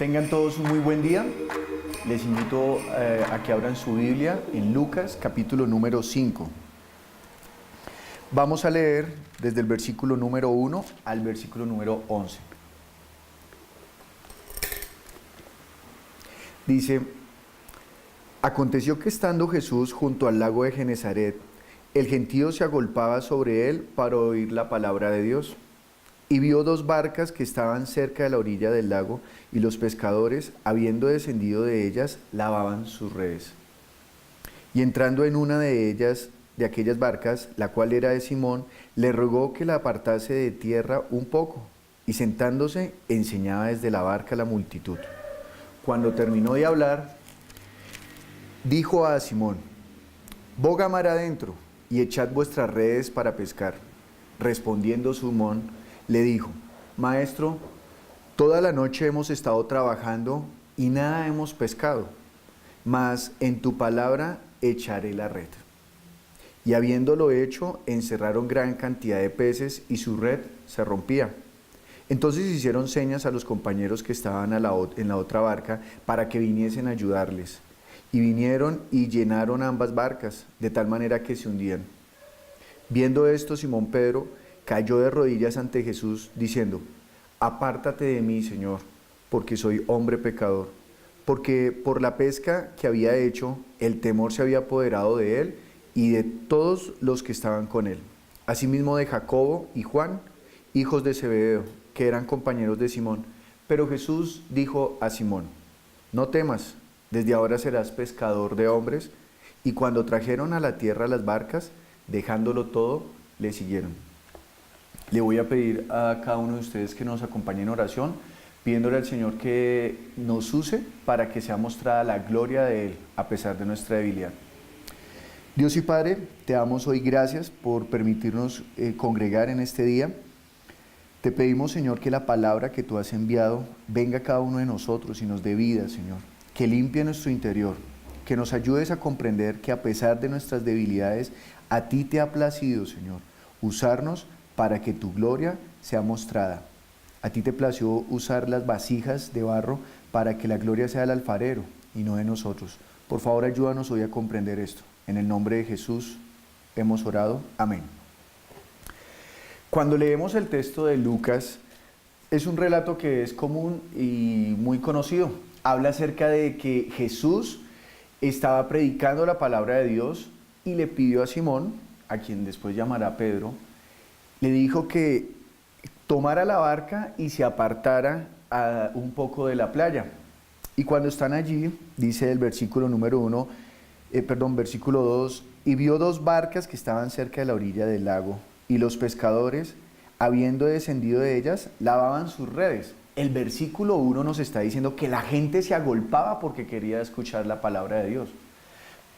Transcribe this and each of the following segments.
Tengan todos un muy buen día. Les invito a que abran su Biblia en Lucas, capítulo número 5. Vamos a leer desde el versículo número 1 al versículo número 11. Dice: Aconteció que estando Jesús junto al lago de Genesaret, el gentío se agolpaba sobre él para oír la palabra de Dios. Y vio dos barcas que estaban cerca de la orilla del lago, y los pescadores, habiendo descendido de ellas, lavaban sus redes. Y entrando en una de ellas, de aquellas barcas, la cual era de Simón, le rogó que la apartase de tierra un poco, y sentándose, enseñaba desde la barca a la multitud. Cuando terminó de hablar, dijo a Simón: boga mar adentro, y echad vuestras redes para pescar. Respondiendo Simón, le dijo: Maestro, toda la noche hemos estado trabajando y nada hemos pescado, mas en tu palabra echaré la red. Y habiéndolo hecho, encerraron gran cantidad de peces y su red se rompía. Entonces hicieron señas a los compañeros que estaban en la otra barca para que viniesen a ayudarles. Y vinieron y llenaron ambas barcas, de tal manera que se hundían. Viendo esto, Simón Pedro cayó de rodillas ante Jesús, diciendo: Apártate de mí, Señor, porque soy hombre pecador. Porque por la pesca que había hecho, el temor se había apoderado de él y de todos los que estaban con él. Asimismo de Jacobo y Juan, hijos de Zebedeo, que eran compañeros de Simón. Pero Jesús dijo a Simón: No temas, desde ahora serás pescador de hombres. Y cuando trajeron a la tierra las barcas, dejándolo todo, le siguieron. Le voy a pedir a cada uno de ustedes que nos acompañe en oración, pidiéndole al Señor que nos use para que sea mostrada la gloria de Él, a pesar de nuestra debilidad. Dios y Padre, te damos hoy gracias por permitirnos congregar en este día. Te pedimos, Señor, que la palabra que tú has enviado venga a cada uno de nosotros y nos dé vida, Señor, que limpie nuestro interior, que nos ayudes a comprender que a pesar de nuestras debilidades, a ti te ha placido, Señor, usarnos para que tu gloria sea mostrada. A ti te plació usar las vasijas de barro para que la gloria sea del alfarero y no de nosotros. Por favor, ayúdanos hoy a comprender esto. En el nombre de Jesús hemos orado. Amén. Cuando leemos el texto de Lucas, es un relato que es común y muy conocido. Habla acerca de que Jesús estaba predicando la palabra de Dios y le pidió a Simón, a quien después llamará Pedro, le dijo que tomara la barca y se apartara un poco de la playa. Y cuando están allí, dice el versículo número 1, versículo 2, y vio dos barcas que estaban cerca de la orilla del lago, y los pescadores, habiendo descendido de ellas, lavaban sus redes. El versículo 1 nos está diciendo que la gente se agolpaba porque quería escuchar la palabra de Dios.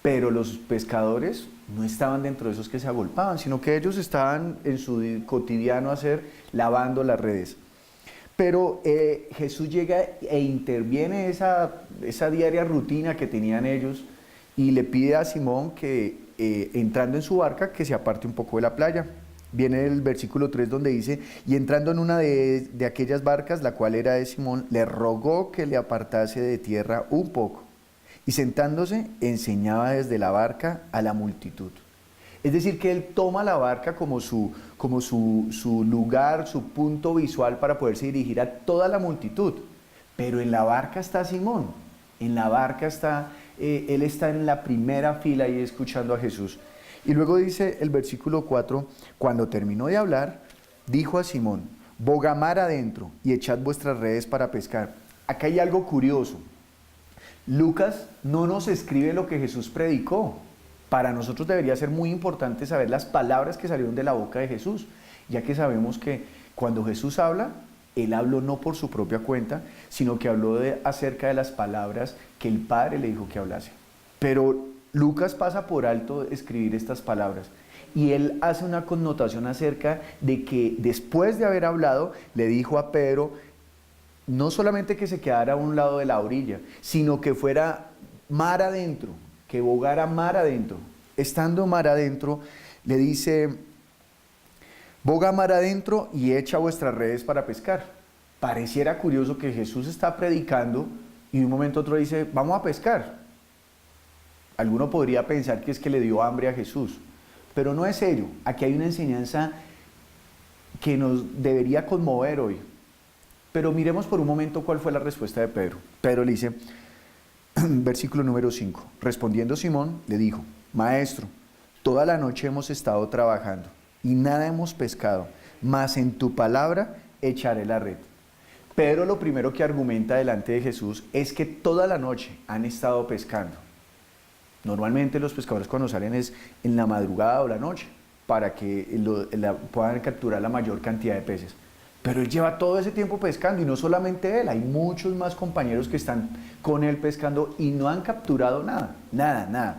Pero los pescadores no estaban dentro de esos que se agolpaban, sino que ellos estaban en su cotidiano hacer, lavando las redes. Pero Jesús llega e interviene esa diaria rutina que tenían ellos y le pide a Simón que, entrando en su barca, que se aparte un poco de la playa. Viene el versículo 3 donde dice: y entrando en una de aquellas barcas, la cual era de Simón, le rogó que le apartase de tierra un poco. Y sentándose, enseñaba desde la barca a la multitud. Es decir, que él toma la barca como su lugar, su punto visual para poderse dirigir a toda la multitud. Pero en la barca está Simón, en la barca está, él está en la primera fila ahí escuchando a Jesús. Y luego dice el versículo 4, cuando terminó de hablar, dijo a Simón: boga mar adentro y echad vuestras redes para pescar. Acá hay algo curioso. Lucas no nos escribe lo que Jesús predicó. Para nosotros debería ser muy importante saber las palabras que salieron de la boca de Jesús, ya que sabemos que cuando Jesús habla, Él habló no por su propia cuenta, sino que habló acerca de las palabras que el Padre le dijo que hablase. Pero Lucas pasa por alto escribir estas palabras y él hace una connotación acerca de que después de haber hablado, le dijo a Pedro no solamente que se quedara a un lado de la orilla, sino que fuera mar adentro, que bogara mar adentro. Estando mar adentro, le dice: boga mar adentro y echa vuestras redes para pescar. pareciera curioso que Jesús está predicando y de un momento a otro dice, vamos a pescar. Alguno podría pensar que es que le dio hambre a Jesús, pero no es ello. Aquí hay una enseñanza que nos debería conmover hoy. Pero miremos por un momento cuál fue la respuesta de Pedro. Pedro le dice, versículo número 5, respondiendo Simón, le dijo, Maestro, toda la noche hemos estado trabajando y nada hemos pescado, mas en tu palabra echaré la red. Pedro lo primero que argumenta delante de Jesús es que toda la noche han estado pescando. Normalmente los pescadores cuando salen es en la madrugada o la noche para que puedan capturar la mayor cantidad de peces. Pero él lleva todo ese tiempo pescando y no solamente él, hay muchos más compañeros que están con él pescando y no han capturado nada.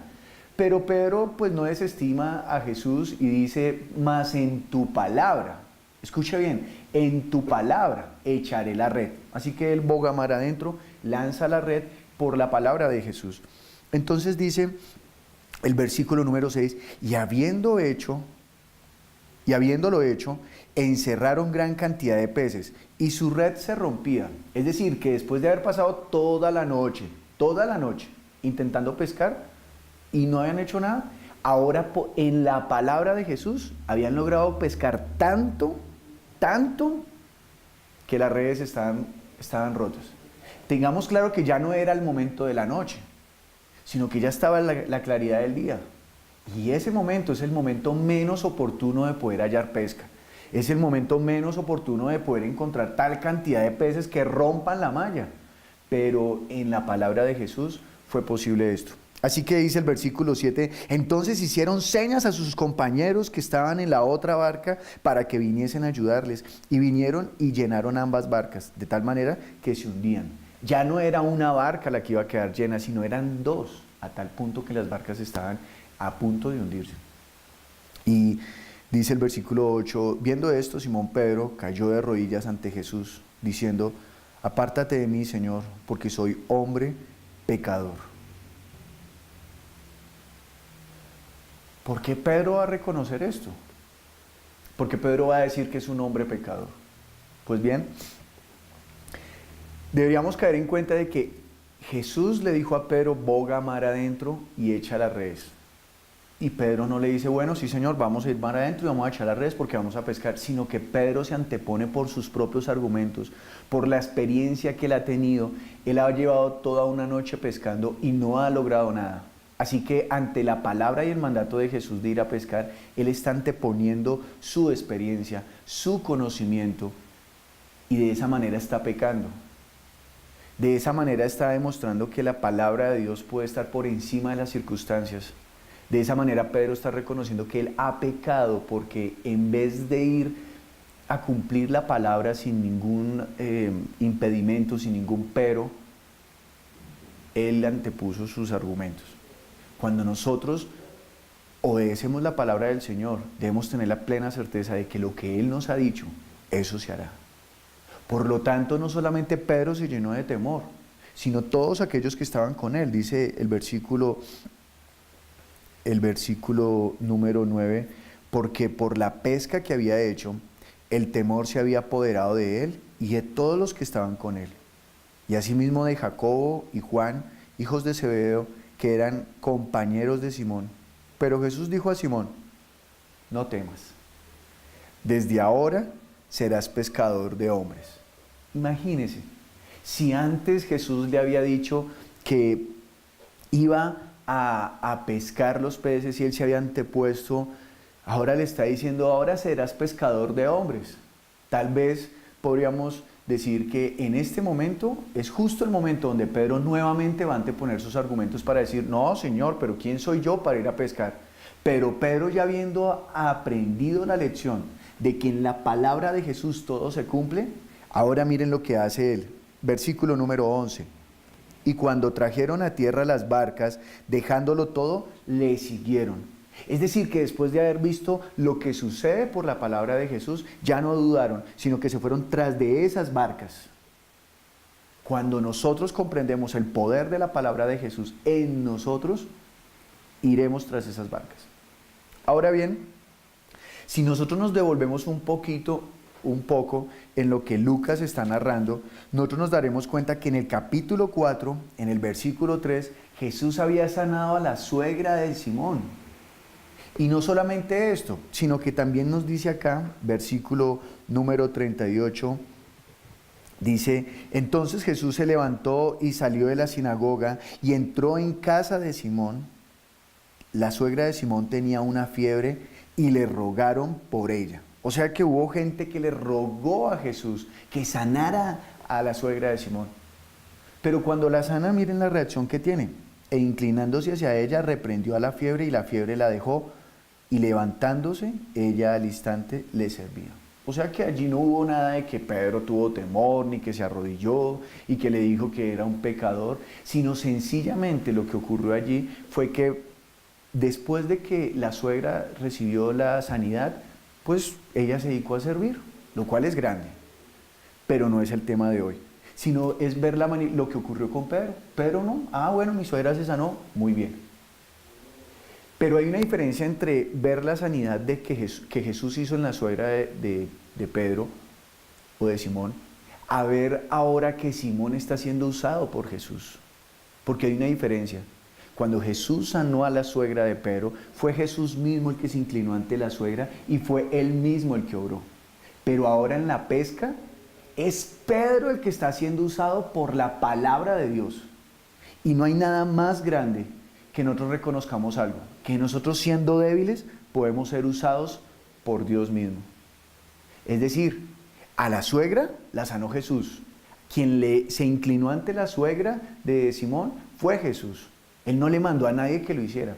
Pero Pedro pues no desestima a Jesús y dice, mas en tu palabra, escucha bien, en tu palabra echaré la red. Así que él boga mar adentro, lanza la red por la palabra de Jesús. Entonces dice el versículo número 6, y habiéndolo hecho, encerraron gran cantidad de peces y su red se rompía. Es decir, que después de haber pasado toda la noche, intentando pescar y no habían hecho nada, ahora en la palabra de Jesús habían logrado pescar tanto, que las redes estaban rotas. Tengamos claro que ya no era el momento de la noche, sino que ya estaba la claridad del día. Y ese momento es el momento menos oportuno de poder hallar pesca. Es el momento menos oportuno de poder encontrar tal cantidad de peces que rompan la malla. Pero en la palabra de Jesús fue posible esto. Así que dice el versículo 7, entonces hicieron señas a sus compañeros que estaban en la otra barca para que viniesen a ayudarles. Y vinieron y llenaron ambas barcas, de tal manera que se hundían. Ya no era una barca la que iba a quedar llena, sino eran dos, a tal punto que las barcas estaban a punto de hundirse. Y dice el versículo 8, viendo esto, Simón Pedro cayó de rodillas ante Jesús, diciendo, apártate de mí, Señor, porque soy hombre pecador. ¿Por qué Pedro va a reconocer esto? ¿Por qué Pedro va a decir que es un hombre pecador? Pues bien, deberíamos caer en cuenta de que Jesús le dijo a Pedro, boga mar adentro y echa las redes. Y Pedro no le dice, bueno, sí señor, vamos a ir mar adentro y vamos a echar las redes porque vamos a pescar, sino que Pedro se antepone por sus propios argumentos, por la experiencia que él ha tenido. Él ha llevado toda una noche pescando y no ha logrado nada. Así que ante la palabra y el mandato de Jesús de ir a pescar, él está anteponiendo su experiencia, su conocimiento, y de esa manera está pecando. De esa manera está demostrando que la palabra de Dios puede estar por encima de las circunstancias. De esa manera Pedro está reconociendo que él ha pecado porque en vez de ir a cumplir la palabra sin ningún impedimento, sin ningún pero, él antepuso sus argumentos. Cuando nosotros obedecemos la palabra del Señor, debemos tener la plena certeza de que lo que Él nos ha dicho, eso se hará. Por lo tanto, no solamente Pedro se llenó de temor, sino todos aquellos que estaban con él. Dice el versículo número 9, porque por la pesca que había hecho, el temor se había apoderado de él y de todos los que estaban con él. Y asimismo de Jacobo y Juan, hijos de Zebedeo, que eran compañeros de Simón. Pero Jesús dijo a Simón, no temas, desde ahora serás pescador de hombres. Imagínese, si antes Jesús le había dicho que iba a pescar los peces y él se había antepuesto, ahora le está diciendo, ahora serás pescador de hombres. Tal vez podríamos decir que en este momento es justo el momento donde Pedro nuevamente va a anteponer sus argumentos para decir, no Señor, pero ¿quién soy yo para ir a pescar? Pero Pedro, ya habiendo aprendido la lección de que en la palabra de Jesús todo se cumple, ahora miren lo que hace él. Versículo número 11. Y cuando trajeron a tierra las barcas, dejándolo todo, le siguieron. Es decir, que después de haber visto lo que sucede por la palabra de Jesús, ya no dudaron, sino que se fueron tras de esas barcas. Cuando nosotros comprendemos el poder de la palabra de Jesús en nosotros, iremos tras esas barcas. Ahora bien, si nosotros nos devolvemos un poquito un poco en lo que Lucas está narrando, nosotros nos daremos cuenta que en el capítulo 4, en el versículo 3, Jesús había sanado a la suegra de Simón. Y no solamente esto, sino que también nos dice acá, versículo número 38, dice: entonces Jesús se levantó y salió de la sinagoga y entró en casa de Simón. La suegra de Simón tenía una fiebre y le rogaron por ella. O sea que hubo gente que le rogó a Jesús que sanara a la suegra de Simón. Pero cuando la sana, miren la reacción que tiene. E inclinándose hacia ella, reprendió a la fiebre y la fiebre la dejó. Y levantándose, ella al instante le servía. O sea que allí no hubo nada de que Pedro tuvo temor, ni que se arrodilló y que le dijo que era un pecador, sino sencillamente lo que ocurrió allí fue que después de que la suegra recibió la sanidad, pues ella se dedicó a servir, lo cual es grande, pero no es el tema de hoy, sino es ver lo que ocurrió con Pedro. Pedro no, bueno, mi suegra se sanó, muy bien. Pero hay una diferencia entre ver la sanidad que Jesús hizo en la suegra de Pedro o de Simón, a ver ahora que Simón está siendo usado por Jesús. Porque hay una diferencia. Cuando Jesús sanó a la suegra de Pedro, fue Jesús mismo el que se inclinó ante la suegra y fue él mismo el que obró. Pero ahora en la pesca, es Pedro el que está siendo usado por la palabra de Dios. Y no hay nada más grande que nosotros reconozcamos algo, que nosotros siendo débiles podemos ser usados por Dios mismo. Es decir, a la suegra la sanó Jesús. Quien se inclinó ante la suegra de Simón fue Jesús. Él no le mandó a nadie que lo hiciera.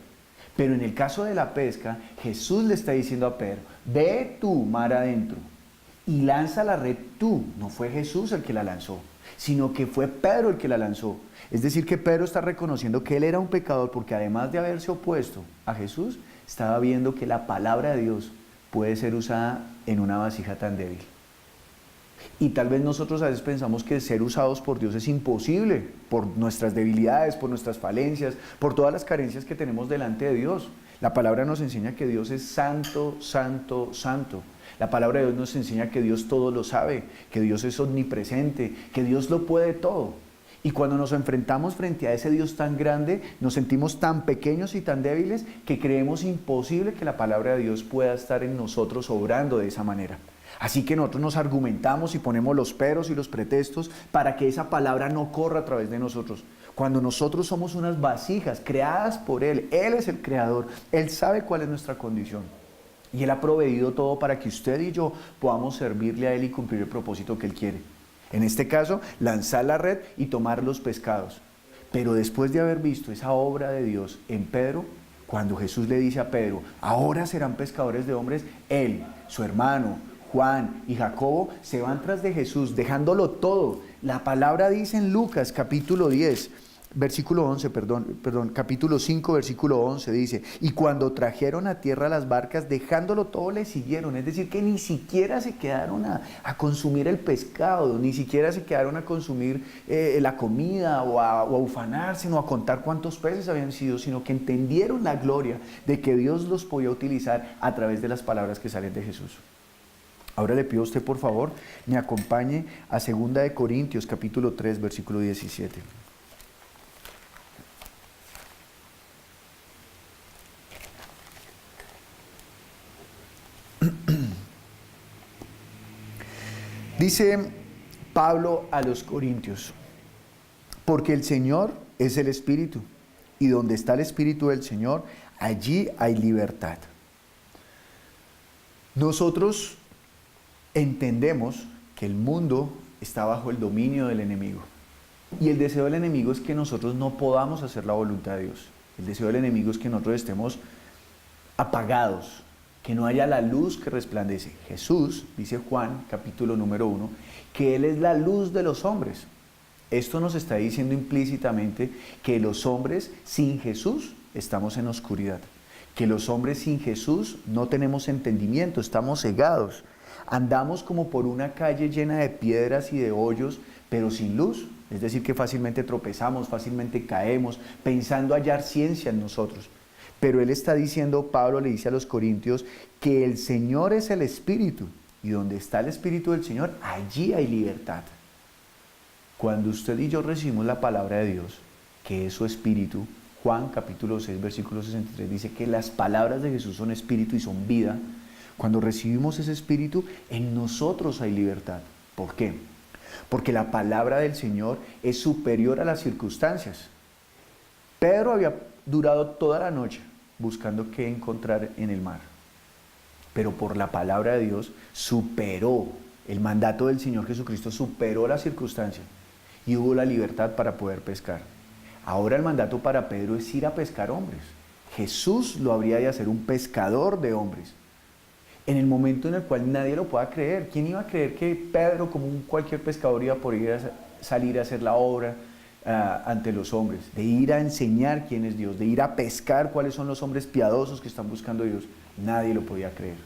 Pero en el caso de la pesca, Jesús le está diciendo a Pedro: ve tú mar adentro y lanza la red tú. No fue Jesús el que la lanzó, sino que fue Pedro el que la lanzó. Es decir, que Pedro está reconociendo que él era un pecador, porque además de haberse opuesto a Jesús, estaba viendo que la palabra de Dios puede ser usada en una vasija tan débil. Y tal vez nosotros a veces pensamos que ser usados por Dios es imposible, por nuestras debilidades, por nuestras falencias, por todas las carencias que tenemos delante de Dios. La palabra nos enseña que Dios es santo, santo, santo. La palabra de Dios nos enseña que Dios todo lo sabe, que Dios es omnipresente, que Dios lo puede todo. Y cuando nos enfrentamos frente a ese Dios tan grande, nos sentimos tan pequeños y tan débiles que creemos imposible que la palabra de Dios pueda estar en nosotros obrando de esa manera. Así que nosotros nos argumentamos y ponemos los peros y los pretextos para que esa palabra no corra a través de nosotros. Cuando nosotros somos unas vasijas creadas por Él es el creador, Él sabe cuál es nuestra condición. Y Él ha proveído todo para que usted y yo podamos servirle a Él y cumplir el propósito que Él quiere. En este caso, lanzar la red y tomar los pescados. Pero después de haber visto esa obra de Dios en Pedro, cuando Jesús le dice a Pedro: ahora serán pescadores de hombres, él, su hermano, Juan y Jacobo se van tras de Jesús, dejándolo todo. La palabra dice en Lucas capítulo 10, versículo 11, capítulo 5, versículo 11, dice: y cuando trajeron a tierra las barcas, dejándolo todo, le siguieron. Es decir, que ni siquiera se quedaron a consumir el pescado, ni siquiera se quedaron a consumir la comida o a ufanarse, no a contar cuántos peces habían sido, sino que entendieron la gloria de que Dios los podía utilizar a través de las palabras que salen de Jesús. Ahora le pido a usted, por favor, me acompañe a 2 de Corintios, capítulo 3, versículo 17. Dice Pablo a los Corintios: porque el Señor es el Espíritu, y donde está el Espíritu del Señor, allí hay libertad. Nosotros entendemos que el mundo está bajo el dominio del enemigo. Y el deseo del enemigo es que nosotros no podamos hacer la voluntad de Dios. El deseo del enemigo es que nosotros estemos apagados, que no haya la luz que resplandece. Jesús, dice Juan, capítulo número 1, que Él es la luz de los hombres. Esto nos está diciendo implícitamente que los hombres sin Jesús estamos en oscuridad. Que los hombres sin Jesús no tenemos entendimiento, estamos cegados. Andamos como por una calle llena de piedras y de hoyos, pero sin luz. Es decir, que fácilmente tropezamos, fácilmente caemos, pensando hallar ciencia en nosotros. Pero él está diciendo, Pablo le dice a los Corintios, que el Señor es el Espíritu, Y donde está el Espíritu del Señor, allí hay libertad. Cuando usted y yo recibimos la palabra de Dios, que es su Espíritu, Juan capítulo 6, versículo 63 dice que las palabras de Jesús son Espíritu y son vida. Cuando recibimos ese Espíritu, en nosotros hay libertad. ¿Por qué? Porque la palabra del Señor es superior a las circunstancias. Pedro había durado toda la noche buscando qué encontrar en el mar. Pero por la palabra de Dios superó, el mandato del Señor Jesucristo superó la circunstancia y hubo la libertad para poder pescar. Ahora el mandato para Pedro es ir a pescar hombres. Jesús lo habría de hacer un pescador de hombres. En el momento en el cual nadie lo pueda creer. ¿Quién iba a creer que Pedro, como cualquier pescador, iba a poder salir a hacer la obra ante los hombres? De ir a enseñar quién es Dios, de ir a pescar cuáles son los hombres piadosos que están buscando a Dios. Nadie lo podía creer.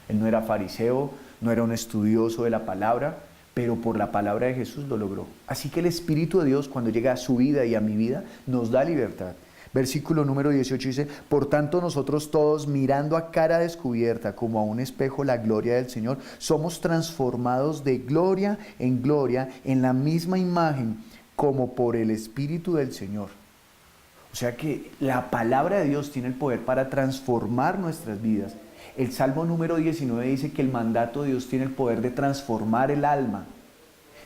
Él no era fariseo, no era un estudioso de la palabra, pero por la palabra de Jesús lo logró. Así que el Espíritu de Dios, cuando llega a su vida y a mi vida, nos da libertad. Versículo número 18 dice, por tanto nosotros todos, mirando a cara descubierta como a un espejo la gloria del Señor, somos transformados de gloria en la misma imagen como por el Espíritu del Señor. O sea que la palabra de Dios tiene el poder para transformar nuestras vidas. El Salmo número 19 dice que el mandato de Dios tiene el poder de transformar el alma.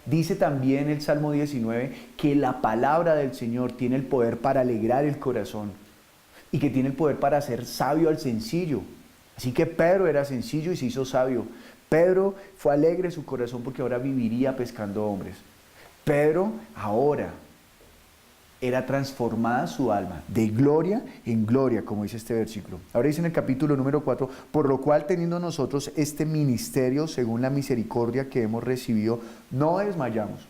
Dice también el Salmo 19 que la palabra del Señor tiene el poder para alegrar el corazón y que tiene el poder para hacer sabio al sencillo. Así que Pedro era sencillo y se hizo sabio. Pedro fue alegre su corazón porque ahora viviría pescando hombres. Pedro ahora era transformada su alma de gloria en gloria, como dice este versículo. Ahora dice en el capítulo número 4, por lo cual teniendo nosotros este ministerio según la misericordia que hemos recibido, no desmayamos.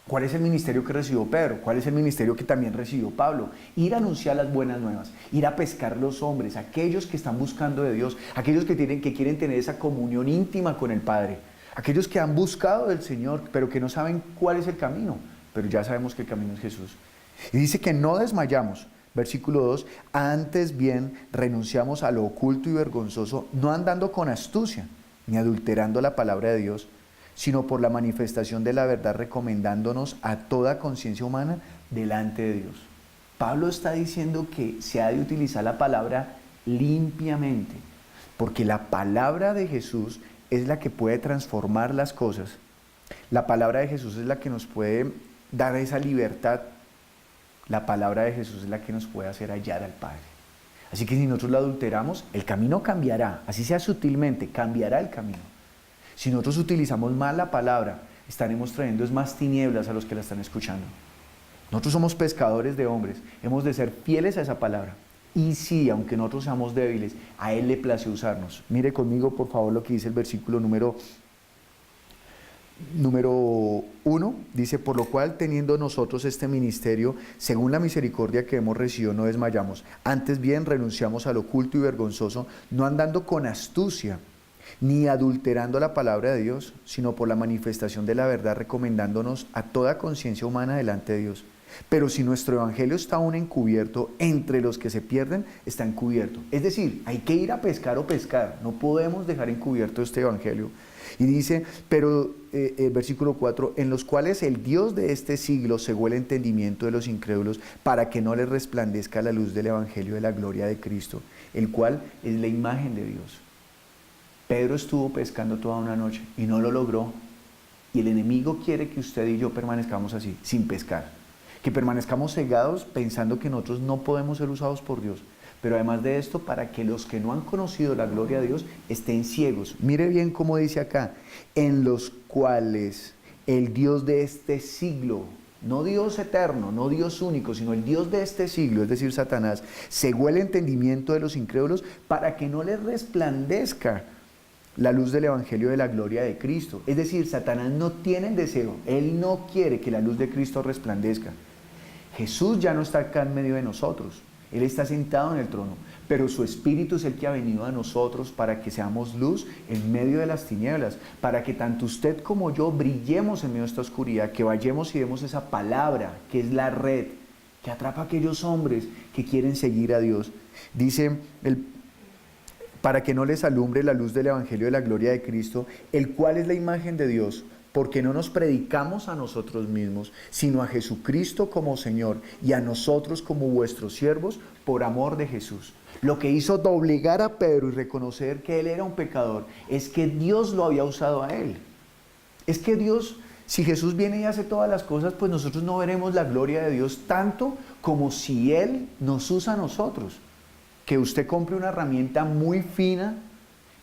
¿Cuál es el ministerio que recibió Pedro? ¿Cuál es el ministerio que también recibió Pablo? Ir a anunciar las buenas nuevas, ir a pescar los hombres, aquellos que están buscando de Dios, aquellos que quieren tener esa comunión íntima con el Padre, aquellos que han buscado del Señor, pero que no saben cuál es el camino, pero ya sabemos que el camino es Jesús. Y dice que no desmayamos, versículo 2, antes bien renunciamos a lo oculto y vergonzoso, no andando con astucia, ni adulterando la palabra de Dios, sino por la manifestación de la verdad, recomendándonos a toda conciencia humana delante de Dios. Pablo está diciendo que se ha de utilizar la palabra limpiamente, porque la palabra de Jesús es la que puede transformar las cosas. La palabra de Jesús es la que nos puede dar esa libertad. La palabra de Jesús es la que nos puede hacer hallar al Padre. Así que si nosotros la adulteramos, el camino cambiará, así sea sutilmente, cambiará el camino. Si nosotros utilizamos mal la palabra, estaremos trayendo más tinieblas a los que la están escuchando. Nosotros somos pescadores de hombres, hemos de ser fieles a esa palabra. Y sí, aunque nosotros seamos débiles, a Él le place usarnos. Mire conmigo, por favor, lo que dice el versículo número 1, dice, por lo cual teniendo nosotros este ministerio, según la misericordia que hemos recibido, no desmayamos. Antes bien renunciamos al oculto y vergonzoso, no andando con astucia, ni adulterando la palabra de Dios, sino por la manifestación de la verdad, recomendándonos a toda conciencia humana delante de Dios. Pero si nuestro evangelio está aún encubierto, entre los que se pierden está encubierto. Es decir, hay que ir a pescar o pescar, no podemos dejar encubierto este evangelio. Y dice, pero versículo 4, en los cuales el Dios de este siglo cegó el entendimiento de los incrédulos para que no les resplandezca la luz del evangelio de la gloria de Cristo, el cual es la imagen de Dios. Pedro estuvo pescando toda una noche y no lo logró. Y el enemigo quiere que usted y yo permanezcamos así, sin pescar. Que permanezcamos cegados pensando que nosotros no podemos ser usados por Dios. Pero además de esto, para que los que no han conocido la gloria de Dios estén ciegos. Mire bien cómo dice acá, en los cuales el Dios de este siglo, no Dios eterno, no Dios único, sino el Dios de este siglo, es decir, Satanás, cegó el entendimiento de los incrédulos para que no les resplandezca la luz del evangelio de la gloria de Cristo. Es decir, Satanás no tiene el deseo, él no quiere que la luz de Cristo resplandezca. Jesús ya no está acá en medio de nosotros. Él está sentado en el trono, pero su Espíritu es el que ha venido a nosotros para que seamos luz en medio de las tinieblas, para que tanto usted como yo brillemos en medio de esta oscuridad, que vayamos y demos esa palabra, que es la red, que atrapa a aquellos hombres que quieren seguir a Dice para que no les alumbre la luz del Evangelio de la gloria de Cristo, el cual es la imagen de Dios, porque no nos predicamos a nosotros mismos, sino a Jesucristo como Señor y a nosotros como vuestros siervos por amor de Jesús. Lo que hizo doblegar a Pedro y reconocer que él era un pecador es que Dios lo había usado a él. Es que Dios, si Jesús viene y hace todas las cosas, pues nosotros no veremos la gloria de Dios tanto como si Él nos usa a nosotros. Que usted compre una herramienta muy fina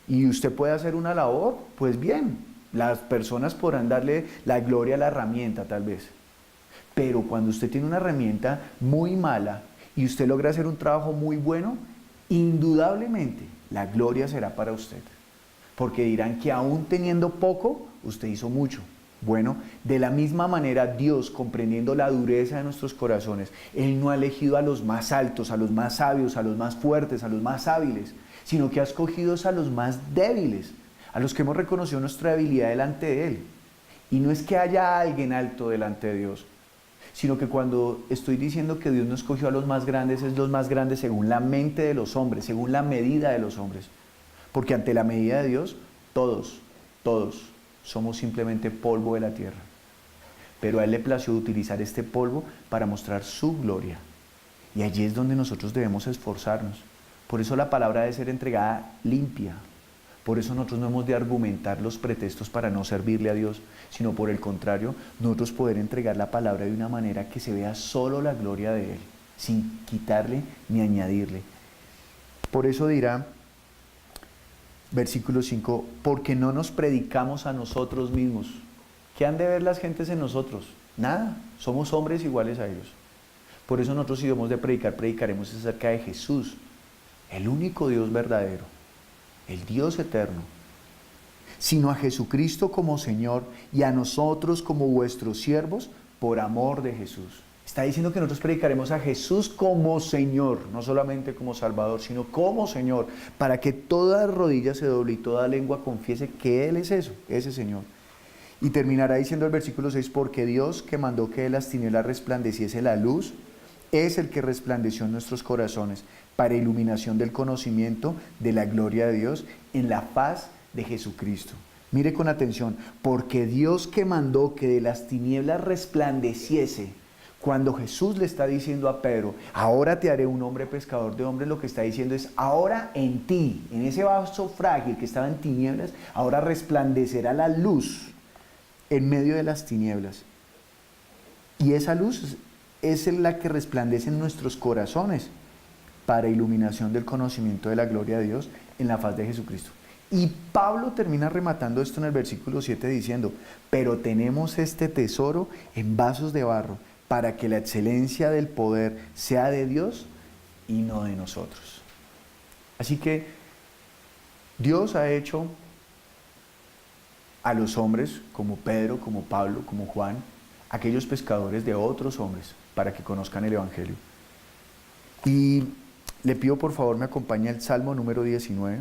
y usted puede hacer una labor, pues bien, las personas podrán darle la gloria a la herramienta tal vez. Pero cuando usted tiene una herramienta muy mala y usted logra hacer un trabajo muy bueno, indudablemente la gloria será para usted. Porque dirán que aún teniendo poco, usted hizo mucho. Bueno, de la misma manera Dios, comprendiendo la dureza de nuestros corazones, Él no ha elegido a los más altos, a los más sabios, a los más fuertes, a los más hábiles, sino que ha escogido a los más débiles, a los que hemos reconocido nuestra debilidad delante de Él. Y no es que haya alguien alto delante de Dios, sino que cuando estoy diciendo que Dios no escogió a los más grandes, es los más grandes según la mente de los hombres, según la medida de los hombres. Porque ante la medida de Dios, todos somos simplemente polvo de la tierra. Pero a Él le plació utilizar este polvo para mostrar su gloria. Y allí es donde nosotros debemos esforzarnos. Por eso la palabra debe ser entregada limpia. Por eso nosotros no hemos de argumentar los pretextos para no servirle a Dios, sino por el contrario, nosotros poder entregar la palabra de una manera que se vea solo la gloria de Él, sin quitarle ni añadirle. Por eso dirá, versículo 5, porque no nos predicamos a nosotros mismos. ¿Qué han de ver las gentes en nosotros? Nada, somos hombres iguales a ellos. Por eso nosotros si debemos de predicar, predicaremos acerca de Jesús, el único Dios verdadero, el Dios eterno, sino a Jesucristo como Señor y a nosotros como vuestros siervos por amor de Jesús. Está diciendo que nosotros predicaremos a Jesús como Señor, no solamente como Salvador, sino como Señor, para que toda rodilla se doble y toda lengua confiese que Él es eso, ese Señor. Y terminará diciendo el versículo 6, porque Dios que mandó que de las tinieblas resplandeciese la luz, es el que resplandeció en nuestros corazones para iluminación del conocimiento de la gloria de Dios en la faz de Jesucristo. Mire con atención, porque Dios que mandó que de las tinieblas resplandeciese. Cuando Jesús le está diciendo a Pedro, ahora te haré un hombre pescador de hombres, lo que está diciendo es, ahora en ti, en ese vaso frágil que estaba en tinieblas, ahora resplandecerá la luz en medio de las tinieblas. Y esa luz es la que resplandece en nuestros corazones para iluminación del conocimiento de la gloria de Dios en la faz de Jesucristo. Y Pablo termina rematando esto en el versículo 7 diciendo, pero tenemos este tesoro en vasos de barro, para que la excelencia del poder sea de Dios y no de nosotros. Así que Dios ha hecho a los hombres como Pedro, como Pablo, como Juan, aquellos pescadores de otros hombres, para que conozcan el Evangelio. Y le pido por favor me acompañe al Salmo número 19.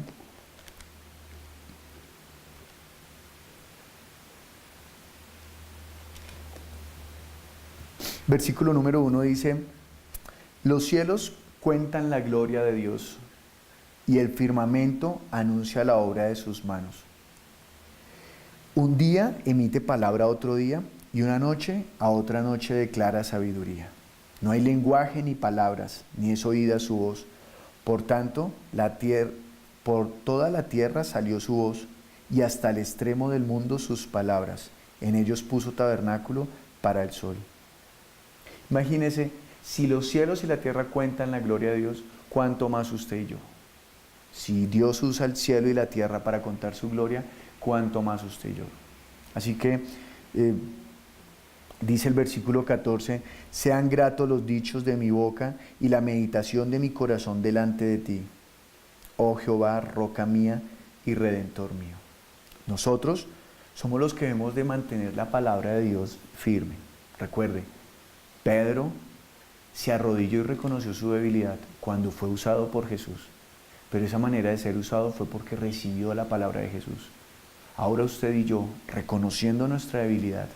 Versículo número 1 dice, los cielos cuentan la gloria de Dios y el firmamento anuncia la obra de sus manos. Un día emite palabra a otro día y una noche a otra noche declara sabiduría. No hay lenguaje ni palabras, ni es oída su voz. Por tanto, por toda la tierra salió su voz y hasta el extremo del mundo sus palabras. En ellos puso tabernáculo para el sol. Imagínese, si los cielos y la tierra cuentan la gloria de Dios, ¿cuánto más usted y yo? Si Dios usa el cielo y la tierra para contar su gloria, ¿cuánto más usted y yo? Así que, dice el versículo 14, sean gratos los dichos de mi boca y la meditación de mi corazón delante de ti, oh Jehová, roca mía y redentor mío. Nosotros somos los que debemos de mantener la palabra de Dios firme. Recuerde, Pedro se arrodilló y reconoció su debilidad cuando fue usado por Jesús, pero esa manera de ser usado fue porque recibió la palabra de Jesús. Ahora usted y yo, reconociendo nuestra debilidad,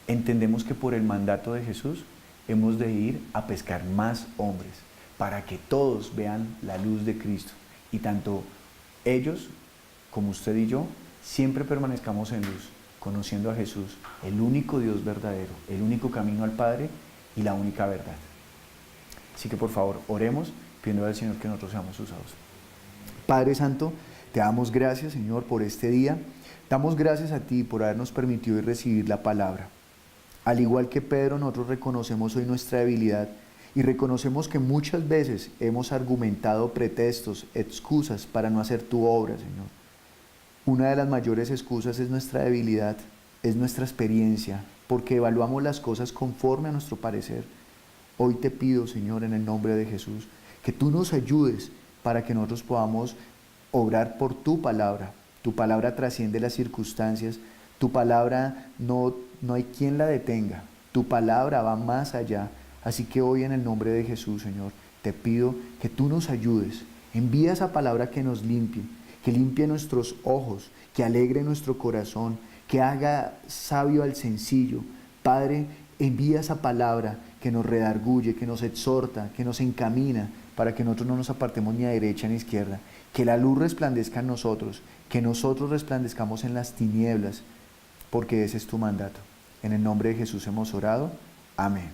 entendemos que por el mandato de Jesús hemos de ir a pescar más hombres para que todos vean la luz de Cristo y tanto ellos como usted y yo siempre permanezcamos en luz, conociendo a Jesús, el único Dios verdadero, el único camino al Padre y la única verdad. Así que por favor, oremos pidiendo al Señor que nosotros seamos usados. Padre Santo, te damos gracias, Señor, por este día. Damos gracias a ti por habernos permitido recibir la palabra. Al igual que Pedro, nosotros reconocemos hoy nuestra debilidad y reconocemos que muchas veces hemos argumentado pretextos, excusas para no hacer tu obra, Señor. Una de las mayores excusas es nuestra debilidad, es nuestra experiencia, porque evaluamos las cosas conforme a nuestro parecer. Hoy te pido, Señor, en el nombre de Jesús, que tú nos ayudes para que nosotros podamos obrar por tu palabra. Tu palabra trasciende las circunstancias, tu palabra no hay quien la detenga, tu palabra va más allá. Así que hoy en el nombre de Jesús, Señor, te pido que tú nos ayudes. Envía esa palabra que nos limpie, que limpie nuestros ojos, que alegre nuestro corazón, que haga sabio al sencillo. Padre, envía esa palabra que nos redarguye, que nos exhorta, que nos encamina, para que nosotros no nos apartemos ni a derecha ni a izquierda. Que la luz resplandezca en nosotros, que nosotros resplandezcamos en las tinieblas, porque ese es tu mandato. En el nombre de Jesús hemos orado. Amén.